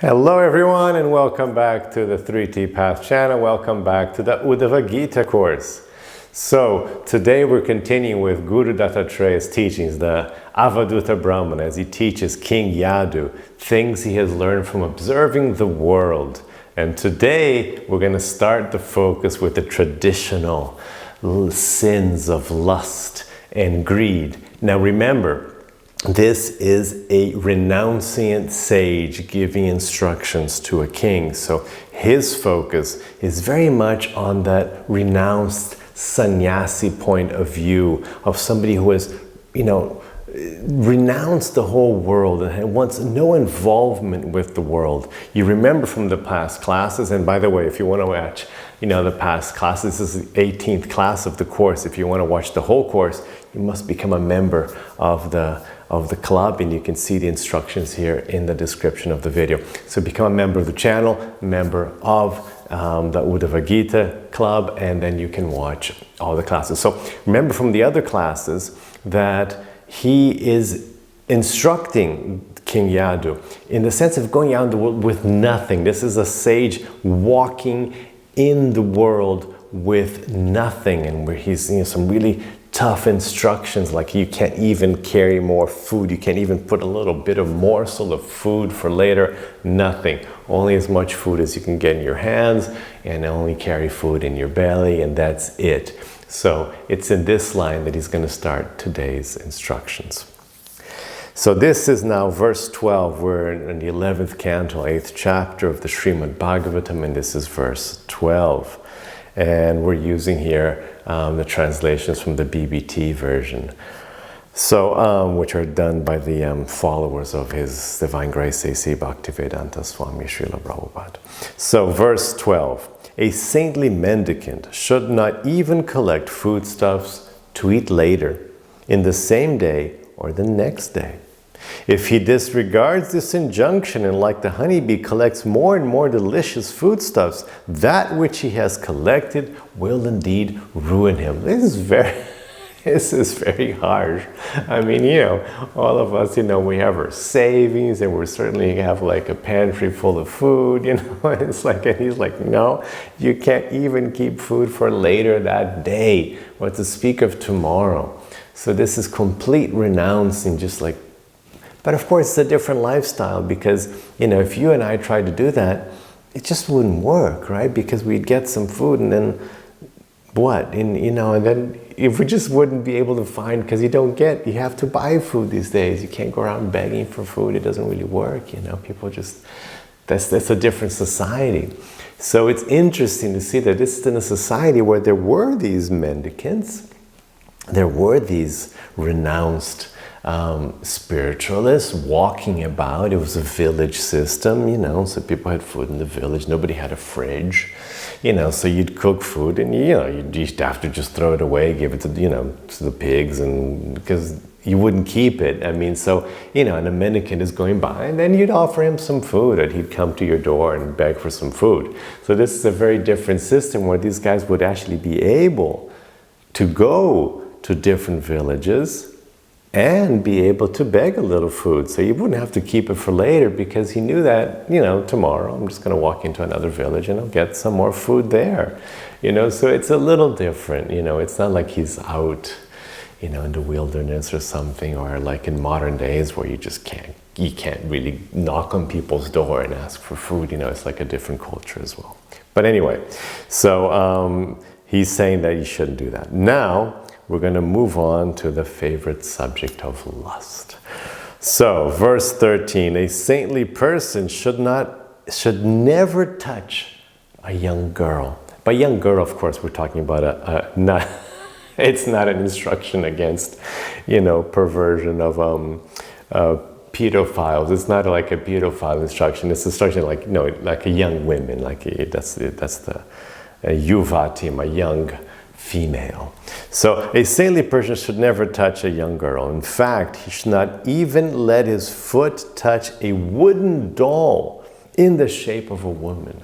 Hello everyone and welcome back to the 3T Path channel. Welcome back to the Uddhava-gita course. So today we're continuing with Guru Dattatreya's teachings, the Avadhuta Brahmana, as he teaches King Yadu things he has learned from observing the world. And today we're going to start the focus with the traditional sins of lust and greed. Now remember, this is a renunciant sage giving instructions to a king. So his focus is very much on that renounced sannyasi point of view of somebody who has, renounced the whole world and wants no involvement with the world. You remember from the past classes, and by the way, if you want to watch, the past classes, this is the 18th class of the course. If you want to watch the whole course, you must become a member of the club, and you can see the instructions here in the description of the video. So become a member of the channel, member of the Uddhava-gita club, and then you can watch all the classes. So remember from the other classes that he is instructing King Yadu in the sense of going out in the world with nothing. This is a sage walking in the world with nothing, and where he's some really tough instructions, like you can't even carry more food, you can't even put a little bit of morsel of food for later, nothing. Only as much food as you can get in your hands, and only carry food in your belly, and that's it. So it's in this line that he's going to start today's instructions. So this is now verse 12. We're in the 11th canto, 8th chapter of the Srimad Bhagavatam, and this is verse 12. And we're using here the translations from the BBT version, so which are done by the followers of His Divine Grace A.C. Bhaktivedanta Swami Srila Prabhupada. So verse 12, a saintly mendicant should not even collect foodstuffs to eat later, in the same day or the next day. If he disregards this injunction and, like the honeybee, collects more and more delicious foodstuffs, that which he has collected will indeed ruin him. This is very harsh. I mean, all of us, we have our savings, and we certainly have like a pantry full of food, It's like, and he's like, no, you can't even keep food for later that day, what to speak of tomorrow. So this is complete renouncing, but of course, it's a different lifestyle, because, if you and I tried to do that, it just wouldn't work, right? Because we'd get some food, and then what? And then if we just wouldn't be able to find, because you have to buy food these days. You can't go around begging for food. It doesn't really work, people just, that's a different society. So it's interesting to see that this is in a society where there were these mendicants, there were these renounced spiritualists walking about. It was a village system, so people had food in the village. Nobody had a fridge, so you'd cook food, and you'd have to just throw it away, give it to to the pigs, and because you wouldn't keep it. I mean, so and a mendicant is going by, and then you'd offer him some food, and he'd come to your door and beg for some food. So this is a very different system where these guys would actually be able to go to different villages and be able to beg a little food. So you wouldn't have to keep it for later, because he knew that, tomorrow I'm just going to walk into another village and I'll get some more food there. So it's a little different. It's not like he's out, in the wilderness or something, or like in modern days where you can't really knock on people's door and ask for food. It's like a different culture as well. But anyway, so he's saying that you shouldn't do that. Now, we're going to move on to the favorite subject of lust. So, verse 13, a saintly person should never touch a young girl. By young girl, of course, we're talking about it's not an instruction against, perversion of pedophiles. It's not like a pedophile instruction. It's instruction like a young woman, that's the yuvatim, a young female. So a saintly person should never touch a young girl. In fact, he should not even let his foot touch a wooden doll in the shape of a woman.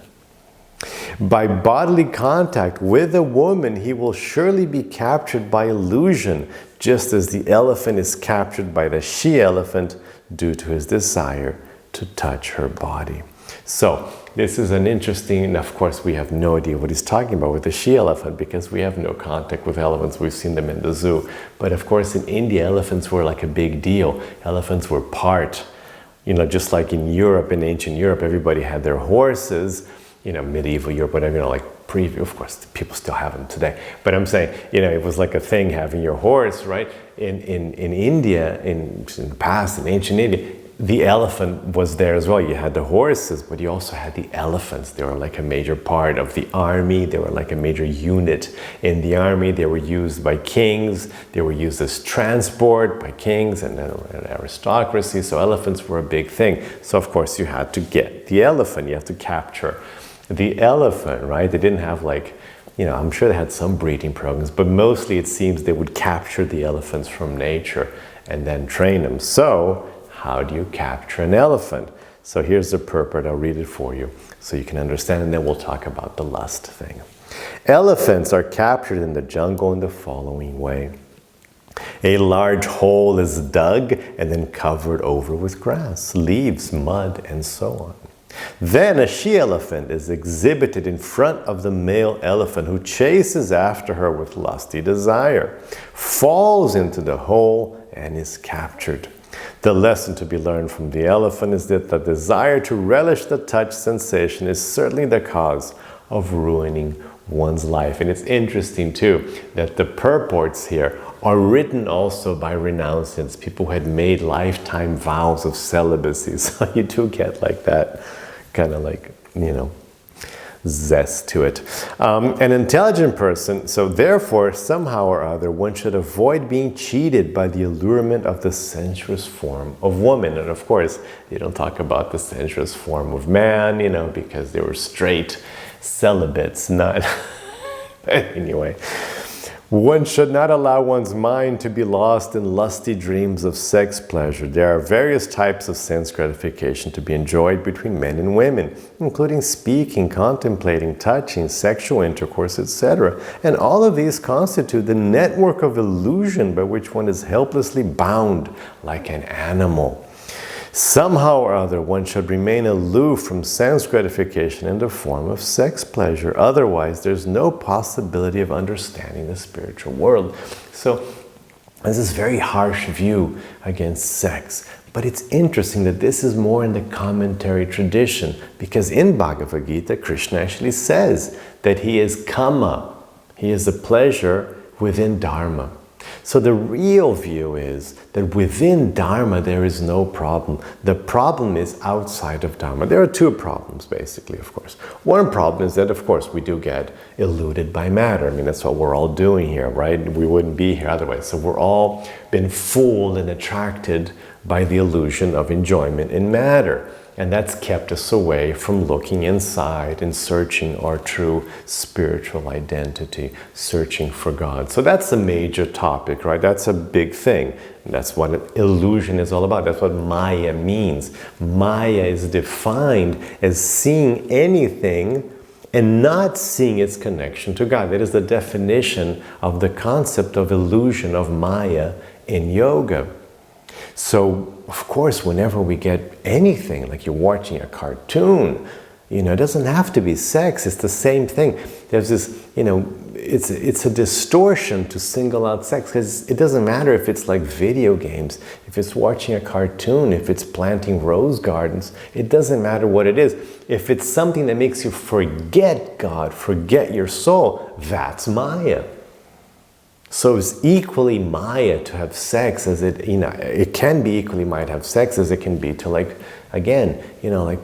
By bodily contact with a woman, he will surely be captured by illusion, just as the elephant is captured by the she-elephant due to his desire to to touch her body. So this is an interesting, and of course we have no idea what he's talking about with the she-elephant because we have no contact with elephants. We've seen them in the zoo. But of course in India, elephants were like a big deal. Elephants were part, just like in Europe, in ancient Europe, everybody had their horses, medieval Europe, whatever, like of course, people still have them today. But I'm saying, it was like a thing having your horse, right? In India, in the past, in ancient India, the elephant was there as well. You had the horses, but you also had the elephants. They were like a major part of the army. They were like a major unit in the army. They were used by kings. They were used as transport by kings and aristocracy. So elephants were a big thing. So of course you had to get the elephant. You have to capture the elephant, right? They didn't have I'm sure they had some breeding programs, but mostly it seems they would capture the elephants from nature and then train them. So how do you capture an elephant? So here's the purport. I'll read it for you so you can understand, and then we'll talk about the lust thing. Elephants are captured in the jungle in the following way. A large hole is dug and then covered over with grass, leaves, mud, and so on. Then a she-elephant is exhibited in front of the male elephant, who chases after her with lusty desire, falls into the hole, and is captured. The lesson to be learned from the elephant is that the desire to relish the touch sensation is certainly the cause of ruining one's life. And it's interesting too that the purports here are written also by renunciants, people who had made lifetime vows of celibacy. So you do get like that kind of zest to it. An intelligent person, so therefore somehow or other one should avoid being cheated by the allurement of the sensuous form of woman. And of course you don't talk about the sensuous form of man, because they were straight celibates, not anyway. One should not allow one's mind to be lost in lusty dreams of sex pleasure. There are various types of sense gratification to be enjoyed between men and women, including speaking, contemplating, touching, sexual intercourse, etc. And all of these constitute the network of illusion by which one is helplessly bound like an animal. Somehow or other, one should remain aloof from sense gratification in the form of sex pleasure. Otherwise, there's no possibility of understanding the spiritual world. So, this is a very harsh view against sex. But it's interesting that this is more in the commentary tradition, because in Bhagavad-gita, Krishna actually says that he is kama. He is a pleasure within dharma. So the real view is that within Dharma there is no problem. The problem is outside of Dharma. There are two problems basically, of course. One problem is that, of course, we do get eluded by matter. I mean, that's what we're all doing here, right? We wouldn't be here otherwise. So we're all been fooled and attracted by the illusion of enjoyment in matter. And that's kept us away from looking inside and searching our true spiritual identity, searching for God. So that's a major topic, right? That's a big thing. And that's what illusion is all about. That's what Maya means. Maya is defined as seeing anything and not seeing its connection to God. That is the definition of the concept of illusion, of Maya, in yoga. So, of course, whenever we get anything, like you're watching a cartoon, it doesn't have to be sex, it's the same thing. There's this, it's a distortion to single out sex, because it doesn't matter if it's like video games, if it's watching a cartoon, if it's planting rose gardens, it doesn't matter what it is. If it's something that makes you forget God, forget your soul, that's Maya. So it's equally Maya to have sex as it can be equally Maya to have sex as it can be to like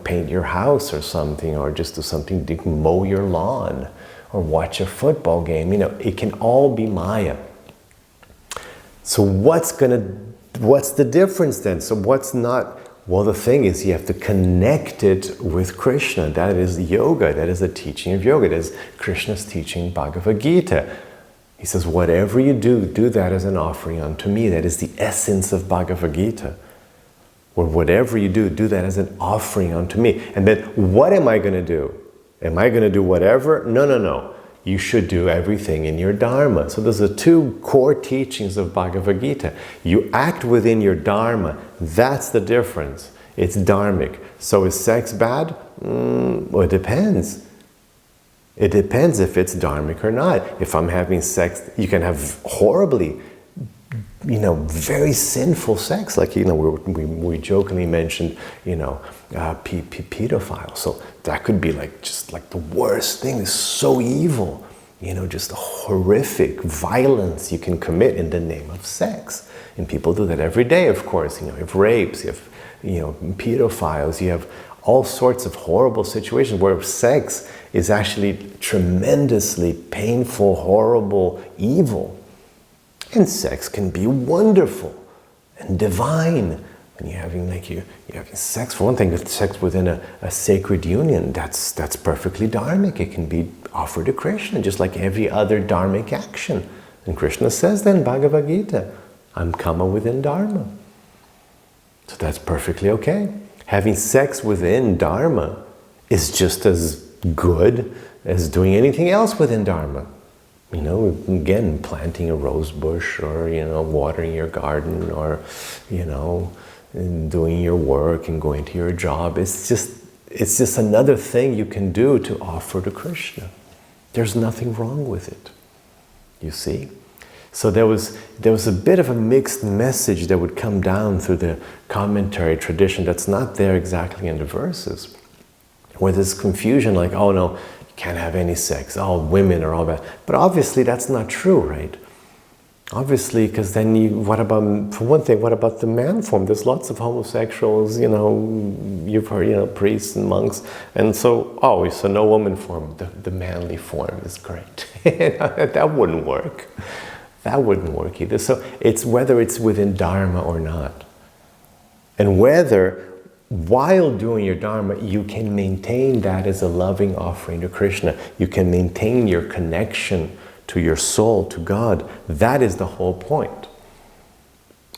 paint your house or something, or just do something, mow your lawn or watch a football game. It can all be Maya. So what's the difference then? So what's not? Well, the thing is you have to connect it with Krishna. That is yoga. That is the teaching of yoga. That is Krishna's teaching Bhagavad-gita. He says, whatever you do, do that as an offering unto me. That is the essence of Bhagavad-gita. Or whatever you do, do that as an offering unto me. And then what am I going to do? Am I going to do whatever? No. You should do everything in your Dharma. So those are two core teachings of Bhagavad-gita. You act within your Dharma. That's the difference. It's dharmic. So is sex bad? Well, it depends. It depends if it's dharmic or not. If I'm having sex, you can have horribly, very sinful sex. Like, we jokingly mentioned, pedophile. So that could be just the worst thing. It's so evil. Just horrific violence you can commit in the name of sex. And people do that every day, of course. You have rapes, you have, pedophiles, you have all sorts of horrible situations where sex is actually tremendously painful, horrible, evil. And sex can be wonderful and divine. When you're having you're having sex, for one thing, sex within a sacred union, that's perfectly dharmic. It can be offered to Krishna, just like every other dharmic action. And Krishna says then, Bhagavad-gita, I'm kama within dharma. So that's perfectly okay. Having sex within dharma is just as good as doing anything else within dharma. Again, planting a rose bush, or, watering your garden, or, and doing your work and going to your job. It's just another thing you can do to offer to Krishna. There's nothing wrong with it. You see? So there was a bit of a mixed message that would come down through the commentary tradition that's not there exactly in the verses. Where there's confusion like, oh no, you can't have any sex. Oh, women are all bad. But obviously that's not true, right? Obviously, because then what about the man form? There's lots of homosexuals, you've heard, priests and monks. And so no woman form, the manly form is great. That wouldn't work. That wouldn't work either. So it's whether it's within dharma or not. And whether, while doing your dharma, you can maintain that as a loving offering to Krishna. You can maintain your connection to your soul, to God. That is the whole point.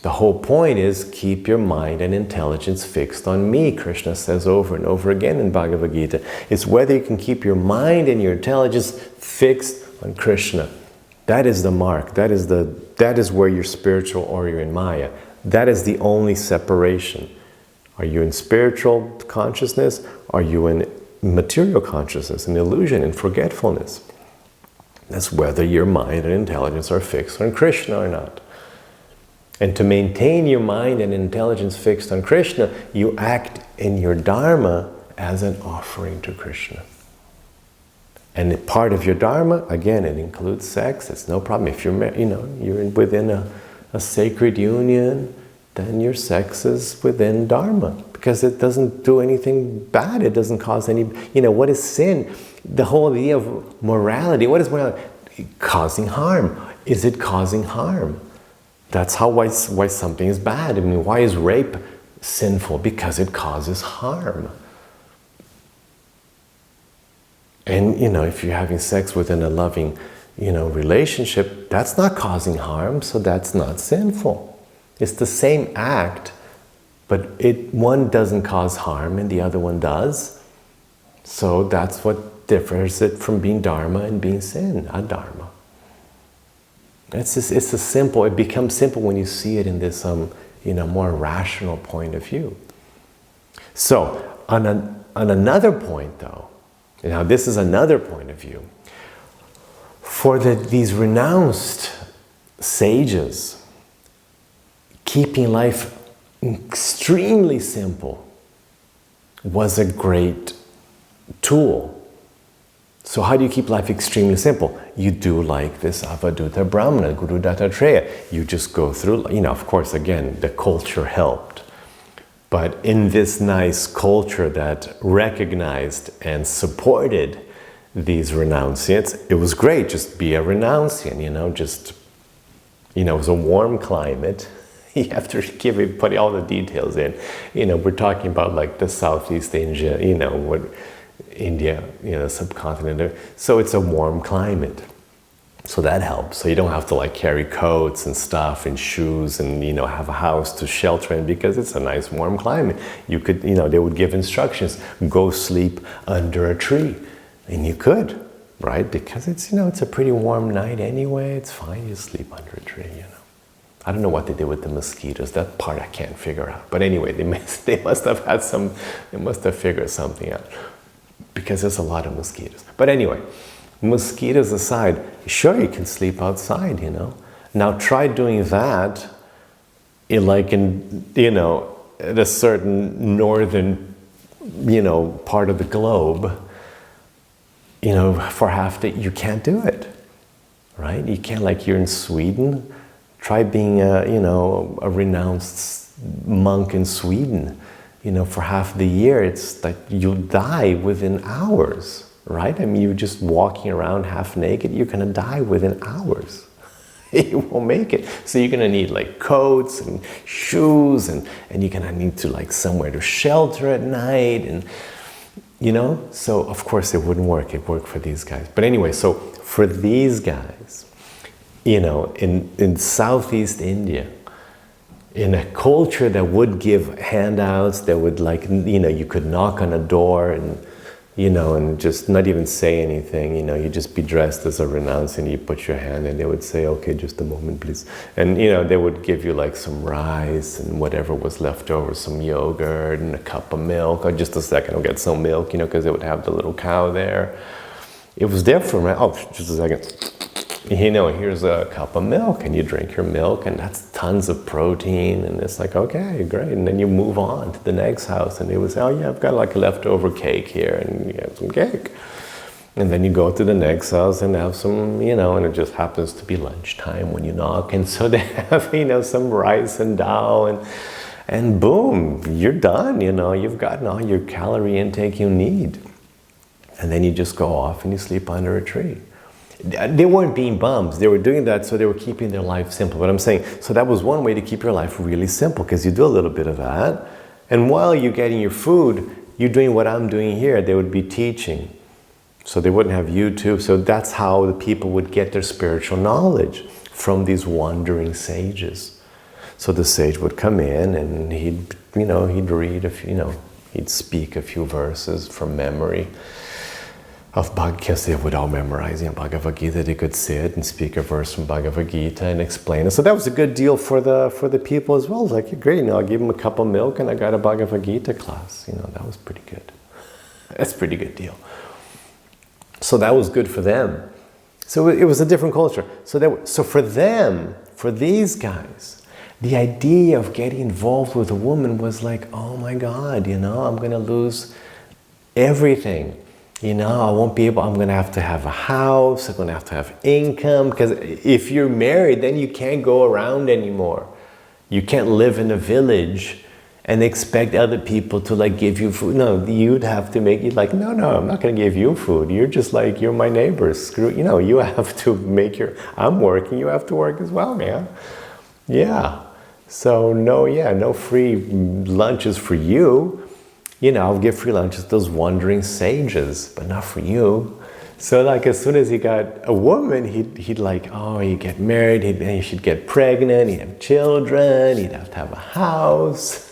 The whole point is keep your mind and intelligence fixed on me, Krishna says over and over again in Bhagavad Gita. It's whether you can keep your mind and your intelligence fixed on Krishna. That is the mark. That is where you're spiritual or you're in Maya. That is the only separation. Are you in spiritual consciousness? Are you in material consciousness, in illusion, in forgetfulness? That's whether your mind and intelligence are fixed on Krishna or not. And to maintain your mind and intelligence fixed on Krishna, you act in your dharma as an offering to Krishna. And part of your dharma, again, it includes sex. It's no problem. If you're within a sacred union, then your sex is within dharma, because it doesn't do anything bad. It doesn't cause any, what is sin? The whole idea of morality. What is morality? Causing harm. Is it causing harm? That's why something is bad. Why is rape sinful? Because it causes harm. And, if you're having sex within a loving, relationship, that's not causing harm, so that's not sinful. It's the same act, but one doesn't cause harm and the other one does. So that's what differs it from being dharma and being sin, adharma. It becomes simple when you see it in this, more rational point of view. So, on another point though, now this is another point of view. For these renounced sages, keeping life extremely simple was a great tool. So how do you keep life extremely simple? You do like this Avadhuta Brahmana, Guru Dattatreya. You just go through, of course, again, the culture helped. But in this nice culture that recognized and supported these renunciants, it was great. Just be a renunciant, it was a warm climate. You have to put all the details in. We're talking about like the Southeast Asia, India, subcontinent. So it's a warm climate. So that helps. So you don't have to carry coats and stuff and shoes and, have a house to shelter in, because it's a nice warm climate. You could, they would give instructions, go sleep under a tree. And you could, right? Because it's, it's a pretty warm night anyway. It's fine. You sleep under a tree, I don't know what they did with the mosquitoes. That part I can't figure out. But anyway, they must have had they must have figured something out. Because there's a lot of mosquitoes. But anyway, mosquitoes aside, sure, you can sleep outside, Now try doing that at a certain northern, part of the globe, for half the, you can't do it, right? You can't, like you're in Sweden. Try being a renounced monk in Sweden. For half the year, it's like you'll die within hours, right? I mean, you're just walking around half naked, you're gonna die within hours. You won't make it. So you're gonna need like coats and shoes and you're gonna need to like somewhere to shelter at night and so of course it wouldn't work. It worked for these guys. But anyway, so for these guys, in Southeast India, in a culture that would give handouts, that would you could knock on a door and, and just not even say anything, you just be dressed as a renunciant, you put your hand and they would say, okay, just a moment, please. And, they would give you like some rice and whatever was left over, some yogurt and a cup of milk, or just a second, I'll get some milk, because they would have the little cow there. It was there for me. Oh, just a second. Here's a cup of milk and you drink your milk and that's tons of protein and it's like, okay, great. And then you move on to the next house and they would say, oh yeah, I've got like a leftover cake here and you have some cake. And then you go to the next house and have some, and it just happens to be lunchtime when you knock. And so they have, some rice and dal and boom, you're done, you've gotten all your calorie intake you need. And then you just go off and you sleep under a tree. They weren't being bums. They were doing that so they were keeping their life simple. But I'm saying, so that was one way to keep your life really simple, because you do a little bit of that. And while you're getting your food, you're doing what I'm doing here. They would be teaching. So they wouldn't have YouTube. So that's how the people would get their spiritual knowledge, from these wandering sages. So the sage would come in and he'd read he'd speak a few verses from memory of because they would all memorize Bhagavad-gita. They could sit and speak a verse from Bhagavad-gita and explain it. So that was a good deal for the people as well. It was like, great, I'll give them a cup of milk and I got a Bhagavad-gita class. That was pretty good. That's a pretty good deal. So that was good for them. So it was a different culture. So for them, for these guys, the idea of getting involved with a woman was like, oh my God, I'm going to lose everything. I won't be able, I'm going to have a house, I'm going to have income, because if you're married, then you can't go around anymore. You can't live in a village and expect other people to give you food. No, you'd have to make it no, I'm not going to give you food. You're just you're my neighbor. Screw, you have to I'm working, you have to work as well, man. Yeah. So no free lunches for you. I'll give free lunches to those wandering sages, but not for you. So as soon as he got a woman, he'd get married, he should get pregnant, he'd have children, he'd have to have a house.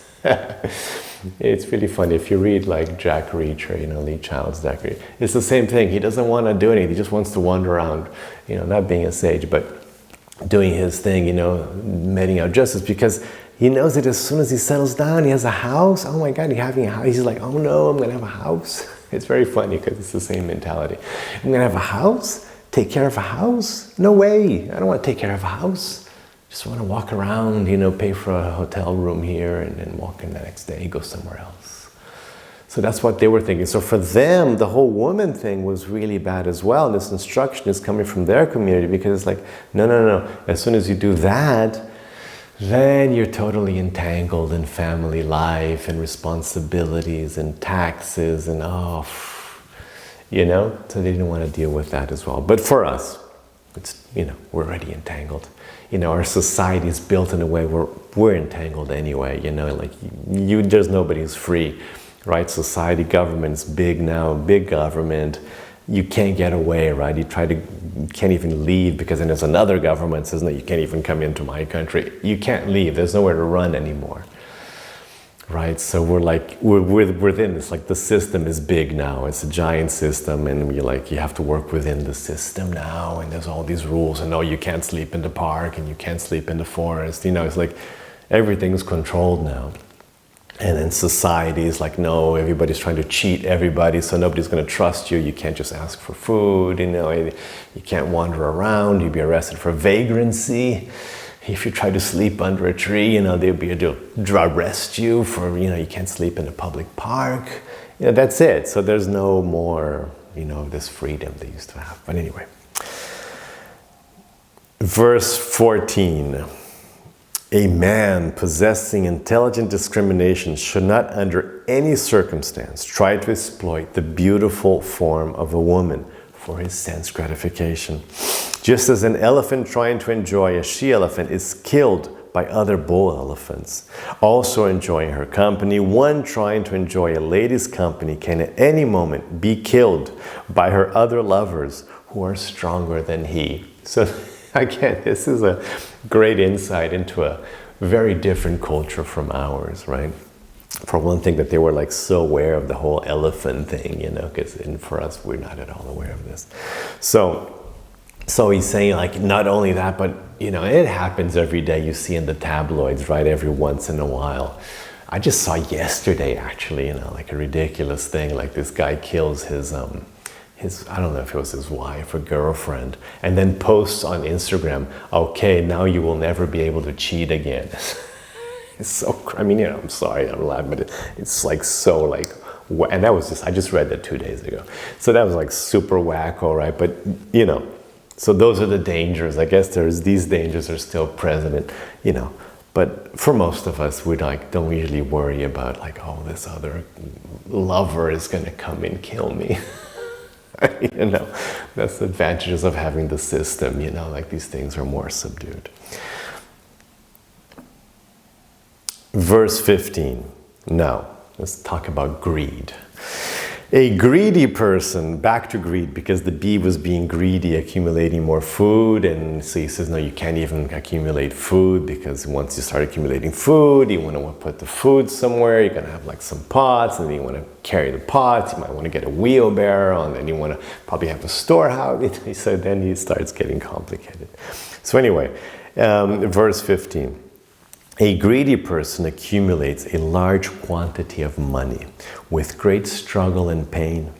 It's really funny. If you read Jack Reacher, Lee Child's Jack Reacher, it's the same thing. He doesn't want to do anything. He just wants to wander around, not being a sage, but doing his thing, meting out justice, because he knows that as soon as he settles down, he has a house. Oh my God, he's having a house. He's like, oh no, I'm going to have a house. It's very funny because it's the same mentality. I'm going to have a house? Take care of a house? No way. I don't want to take care of a house. Just want to walk around, pay for a hotel room here and then walk in the next day, go somewhere else. So that's what they were thinking. So for them, the whole woman thing was really bad as well. And this instruction is coming from their community, because it's no. As soon as you do that, then you're totally entangled in family life and responsibilities and taxes and so they didn't want to deal with that as well. But for us, it's, we're already entangled. Our society is built in a way where we're entangled anyway, there's nobody who's free, right? Society, government's big now, big government. You can't get away, right? You can't even leave, because then there's another government that says, no, you can't even come into my country. You can't leave. There's nowhere to run anymore. right? So we're within this, like the system is big now. It's a giant system, and you have to work within the system now, and there's all these rules, and no, you can't sleep in the park, and you can't sleep in the forest. It's like everything's controlled now. And then society is like, no, everybody's trying to cheat everybody, so nobody's going to trust you. You can't just ask for food, you can't wander around. You'd be arrested for vagrancy. If you try to sleep under a tree, they'll arrest you for, you can't sleep in a public park. That's it. So there's no more, this freedom they used to have. But anyway. Verse 14. A man possessing intelligent discrimination should not under any circumstance try to exploit the beautiful form of a woman for his sense gratification. Just as an elephant trying to enjoy a she-elephant is killed by other bull elephants, also enjoying her company, one trying to enjoy a lady's company can at any moment be killed by her other lovers who are stronger than he. So again, this is a great insight into a very different culture from ours, right? For one thing, that they were like so aware of the whole elephant thing, because for us, we're not at all aware of this. So he's saying, like, not only that, but, it happens every day. You see in the tabloids, right? Every once in a while. I just saw yesterday, actually, like a ridiculous thing, like this guy kills his, I don't know if it was his wife or girlfriend, and then posts on Instagram, okay, now you will never be able to cheat again. It's so, I'm sorry, I'm laughing, but it's like so like, and that was I just read that 2 days ago. So that was like super wacko, right? But, so those are the dangers. I guess these dangers are still present, but for most of us, we don't usually worry about like, oh, this other lover is gonna come and kill me. That's the advantages of having the system, like these things are more subdued. Verse 15. Now, let's talk about greed. A greedy person, back to greed, because the bee was being greedy, accumulating more food, and so he says, no, you can't even accumulate food, because once you start accumulating food, you want to put the food somewhere, you're going to have like some pots, and then you want to carry the pots, you might want to get a wheelbarrow, and then you want to probably have a storehouse. So then he starts getting complicated. So anyway, verse 15. A greedy person accumulates a large quantity of money with great struggle and pain.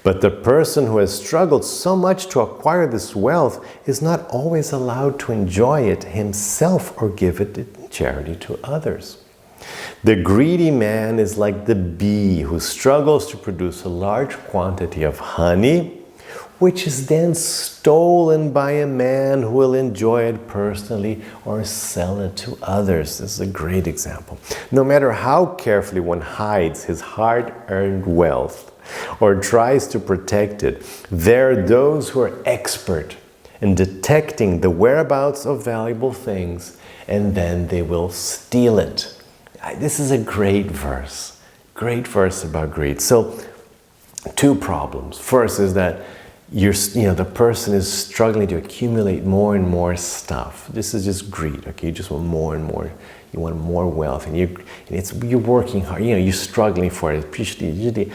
But the person who has struggled so much to acquire this wealth is not always allowed to enjoy it himself or give it in charity to others. The greedy man is like the bee who struggles to produce a large quantity of honey, which is then stolen by a man who will enjoy it personally or sell it to others. This is a great example. No matter how carefully one hides his hard-earned wealth or tries to protect it, there are those who are expert in detecting the whereabouts of valuable things, and then they will steal it. This is a great verse about greed. So, two problems. First is that the person is struggling to accumulate more and more stuff. This is just greed. Okay, you just want more and more. You want more wealth, and you're working hard. You're struggling for it. Usually,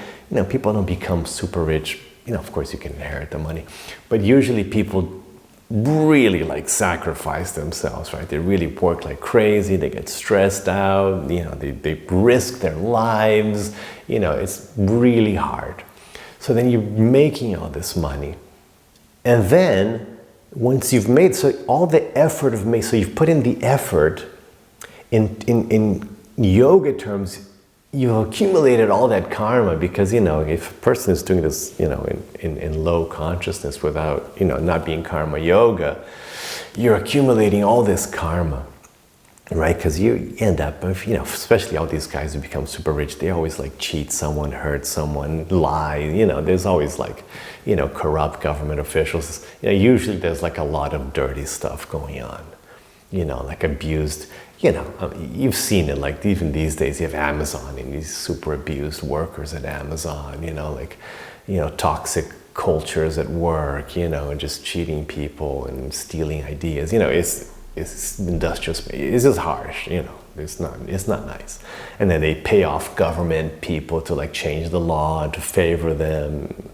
people don't become super rich. Of course, you can inherit the money, but usually people really like sacrifice themselves, right? They really work like crazy. They get stressed out. They risk their lives. It's really hard. So then you're making all this money. And then once you've made, so all the effort of so you've put in the effort, in yoga terms, you've accumulated all that karma, because, if a person is doing this, in low consciousness without, not being karma yoga, you're accumulating all this karma. Right, because you end up, especially all these guys who become super rich, they always like cheat someone, hurt someone, lie. There's always like, corrupt government officials. Usually there's like a lot of dirty stuff going on. Like abused. You've seen it. Like even these days, you have Amazon and these super abused workers at Amazon. Toxic cultures at work. And just cheating people and stealing ideas. It's industrial space. It's just harsh, it's not nice. And then they pay off government people to like change the law to favor them,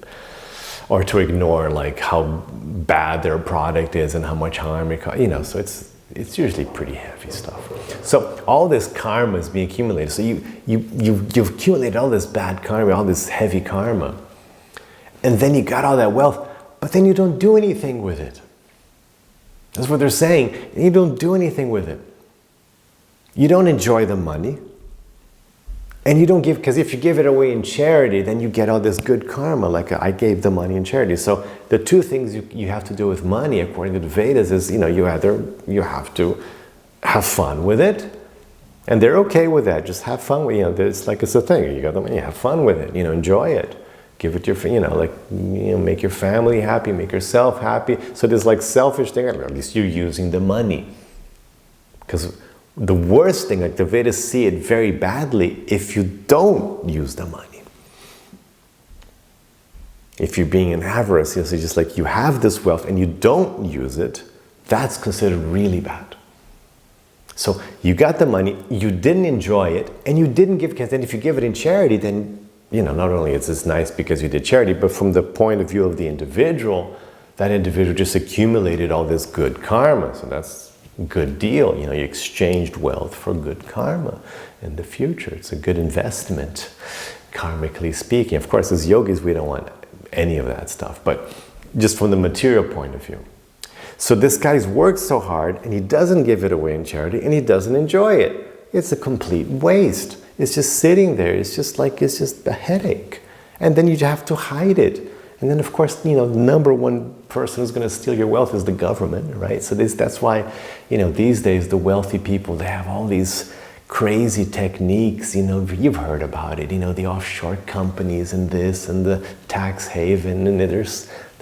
or to ignore like how bad their product is and how much harm it causes. So it's usually pretty heavy stuff. So all this karma is being accumulated. So you've accumulated all this bad karma, all this heavy karma, and then you got all that wealth, but then you don't do anything with it. That's what they're saying. You don't do anything with it. You don't enjoy the money. And you don't give, because if you give it away in charity, then you get all this good karma, like I gave the money in charity. So the two things you have to do with money, according to the Vedas, is, you have to have fun with it. And they're okay with that. Just have fun with it. It's like it's a thing. You got the money, have fun with it. Enjoy it. Give it to your, make your family happy, make yourself happy. So there's like selfish thing, at least you're using the money. Because the worst thing, like the Vedas see it very badly, if you don't use the money. If you're being an avarice, so just like you have this wealth and you don't use it, that's considered really bad. So you got the money, you didn't enjoy it, and you didn't give, because then if you give it in charity, then not only is this nice because you did charity, but from the point of view of the individual, that individual just accumulated all this good karma. So that's a good deal. You exchanged wealth for good karma in the future. It's a good investment, karmically speaking. Of course, as yogis, we don't want any of that stuff, but just from the material point of view. So this guy's worked so hard, and he doesn't give it away in charity, and he doesn't enjoy it. It's a complete waste. It's just sitting there. It's just a headache. And then you have to hide it. And then, of course, the number one person who's going to steal your wealth is the government, right? So that's why, these days, the wealthy people, they have all these crazy techniques, you've heard about it, the offshore companies and this and the tax haven, and they're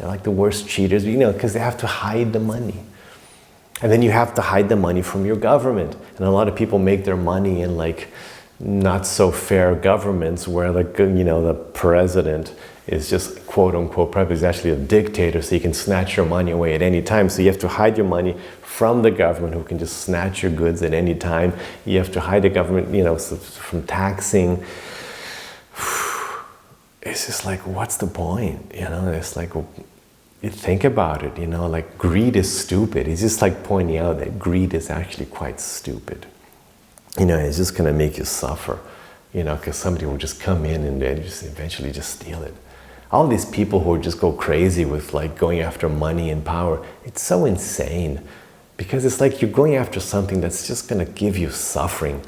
like the worst cheaters, because they have to hide the money. And then you have to hide the money from your government. And a lot of people make their money in like not so fair governments where the president is just quote unquote, probably is actually a dictator, so he can snatch your money away at any time. So you have to hide your money from the government, who can just snatch your goods at any time. You have to hide the government, from taxing. It's just like, what's the point? It's like, you think about it, like greed is stupid. It's just like pointing out that greed is actually quite stupid. It's just going to make you suffer, because somebody will just come in and just eventually just steal it. All these people who just go crazy with like going after money and power, it's so insane, because it's like you're going after something that's just going to give you suffering.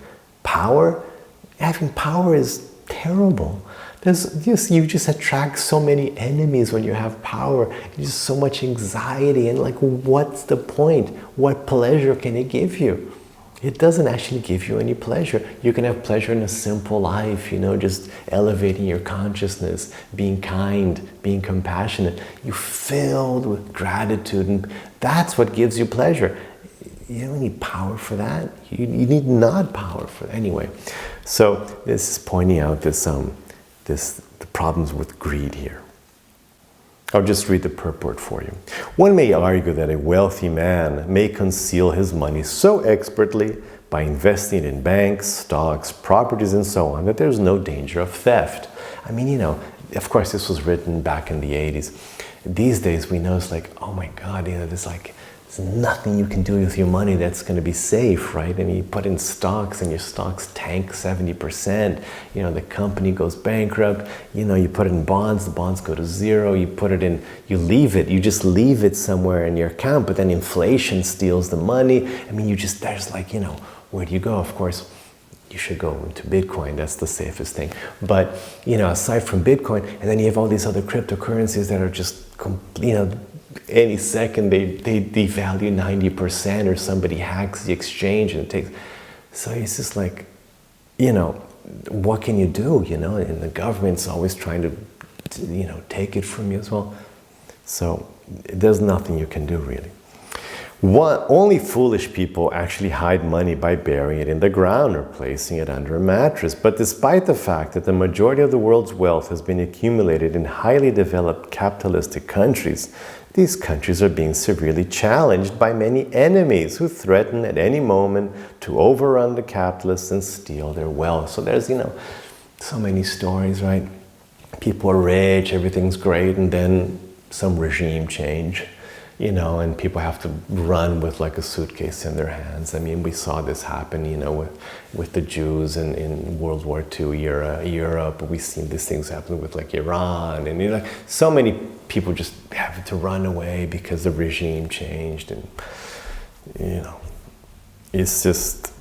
Having power is terrible. You just attract so many enemies when you have power. There's just so much anxiety, and like, what's the point? What pleasure can it give you? It doesn't actually give you any pleasure. You can have pleasure in a simple life, just elevating your consciousness, being kind, being compassionate. You're filled with gratitude, and that's what gives you pleasure. You don't need power for that. You need not power for that. Anyway, so this is pointing out the problems with greed here. I'll just read the purport for you. One may argue that a wealthy man may conceal his money so expertly by investing in banks, stocks, properties, and so on, that there's no danger of theft. Of course, this was written back in the 80s. These days, we know it's like, oh my God, there's nothing you can do with your money that's going to be safe, right? And you put in stocks, and your stocks tank 70%. The company goes bankrupt. You put it in bonds, the bonds go to zero. You you just leave it somewhere in your account, but then inflation steals the money. There's like, where do you go? Of course, you should go into Bitcoin. That's the safest thing. But, aside from Bitcoin, and then you have all these other cryptocurrencies that are just, any second they devalue 90%, or somebody hacks the exchange and takes. So it's just like, what can you do? And the government's always trying to take it from you as well. So there's nothing you can do really. Only foolish people actually hide money by burying it in the ground or placing it under a mattress. But despite the fact that the majority of the world's wealth has been accumulated in highly developed capitalistic countries, these countries are being severely challenged by many enemies who threaten at any moment to overrun the capitalists and steal their wealth. So there's, so many stories, right? People are rich, everything's great, and then some regime change. And people have to run with like a suitcase in their hands. I mean, we saw this happen, with the Jews in World War II era, Europe. We've seen these things happen with like Iran, and so many people just have to run away because the regime changed, and it's just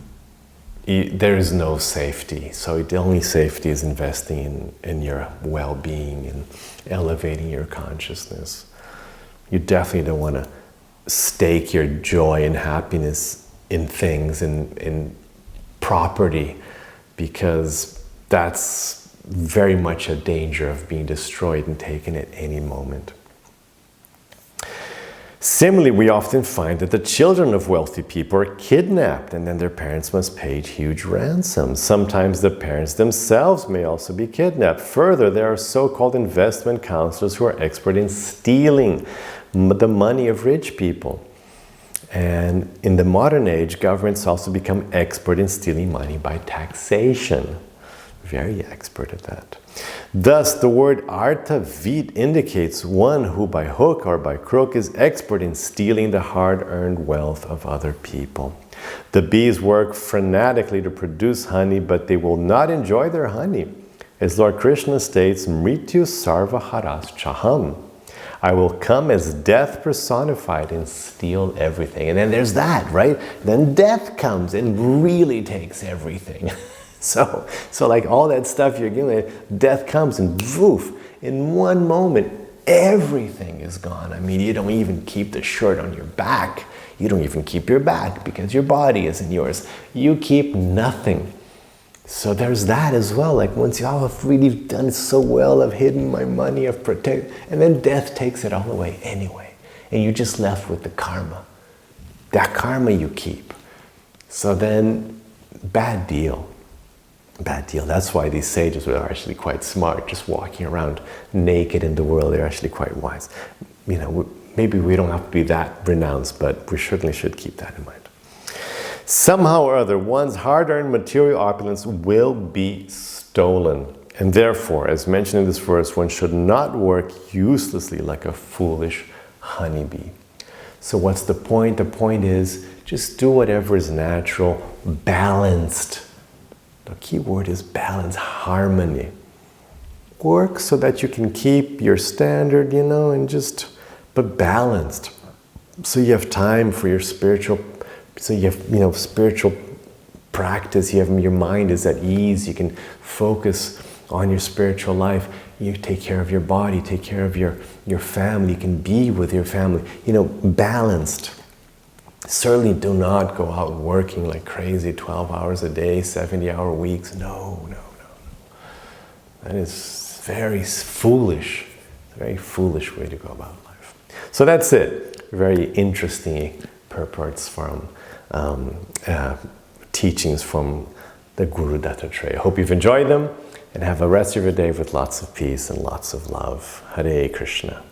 there is no safety. So the only safety is investing in your well-being and elevating your consciousness. You definitely don't want to stake your joy and happiness in things, in property, because that's very much a danger of being destroyed and taken at any moment. Similarly, we often find that the children of wealthy people are kidnapped, and then their parents must pay huge ransoms. Sometimes the parents themselves may also be kidnapped. Further, there are so-called investment counselors who are expert in stealing the money of rich people. And in the modern age, governments also become expert in stealing money by taxation. Very expert at that. Thus, the word artha-vid indicates one who by hook or by crook is expert in stealing the hard-earned wealth of other people. The bees work frenetically to produce honey, but they will not enjoy their honey. As Lord Krishna states, Mrityu sarva haras chaham. I will come as death personified and steal everything. And then there's that, right? Then death comes and really takes everything. So like all that stuff you're giving, death comes and woof, in one moment, everything is gone. I mean, you don't even keep the shirt on your back. You don't even keep your back because your body isn't yours. You keep nothing. So there's that as well. Like once I've really done so well, I've hidden my money, I've protected, and then death takes it all away anyway. And you're just left with the karma. That karma you keep. So then, bad deal. Bad deal. That's why these sages are actually quite smart, just walking around naked in the world. They're actually quite wise. Maybe we don't have to be that renounced, but we certainly should keep that in mind. Somehow or other, one's hard-earned material opulence will be stolen. And therefore, as mentioned in this verse, one should not work uselessly like a foolish honeybee. So what's the point? The point is, just do whatever is natural, balanced. The key word is balance, harmony. Work so that you can keep your standard, but balanced. So you have time for your spiritual. So you have, spiritual practice. Your mind is at ease. You can focus on your spiritual life. You take care of your body, take care of your family. You can be with your family. Balanced. Certainly do not go out working like crazy, 12 hours a day, 70-hour weeks. No. That is very foolish. A very foolish way to go about life. So that's it. Very interesting purports from teachings from the Guru Dattatreya. I hope you've enjoyed them and have a rest of your day with lots of peace and lots of love. Hare Krishna.